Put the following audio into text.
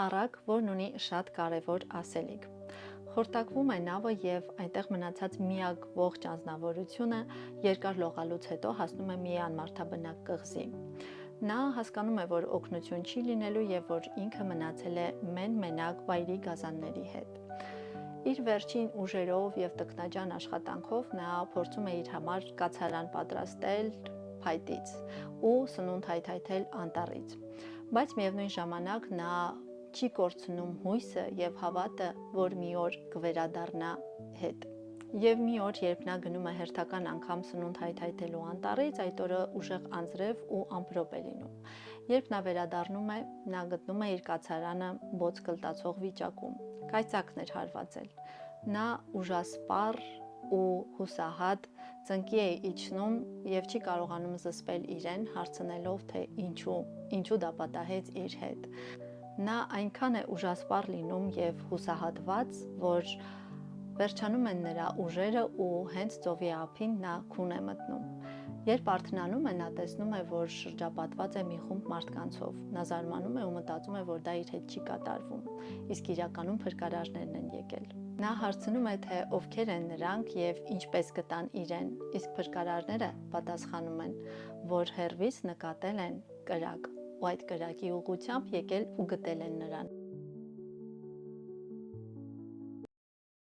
առակ, որն ունի շատ կարևոր ասելիք։ Խորտակվում է նավը եւ այնտեղ մնացած միակ ողջ անձնավորությունը երկար լողալուց հետո հասնում է մի անմարդաբնակ կղզի։ Նա հասկանում է, որ օգնություն չի լինելու եւ որ ինքը մնացել է մեն-մենակ վայրի գազանների հետ։ Իր վերջին ուժերով եւ տքնաջան աշխատանքով նա փորձում է իր համար կացարան պատրաստել փայտից ու սնունդ հայթայթել անտառից, բայց միևնույն ժամանակ նա չի կորցնում հույսը եւ հավատը, որ մի օր կվերադառնա հետ։ Եվ մի օր, երբ նա գնում է հերթական անգամ սնունդ հայթայթելու անտառից, այդ օրը ուժեղ անձրև ու ամպրոպ է լինում։ Երբ նա վերադառնում է, նա գտնում է իր կացարանը բոց կլտացող վիճակում, կայծակն էր հարվածել։ Նա ուժասպառ ու հուսահատ ծնկի է իջնում եւ չի կարողանում զսպել իրեն, հարցնելով, թե ինչու դա պատահեց իր հետ։ Նա այնքան է ուժասպառ լինում եւ հուսահատված, որ վերջանում են նրա ուժերը ու հենց ծովի ափին նա քուն է մտնում։ Երբ արթնանում է, նա տեսնում է, որ շրջապատված է մի խումբ մարդկանցով։ Նա զարմանում է ու մտածում է, որ դա իր հետ չի կատարվում, իսկ իրականում փրկարարներն են եկել։ Նա հարցնում է, թե ովքեր են նրանք եւ ինչպես գտան իրեն, իսկ փրկարարները պատասխանում են, որ հեռվից նկատել են կրակ ու այդ կրակի ուղղությամբ եկել ու գտել են նրան։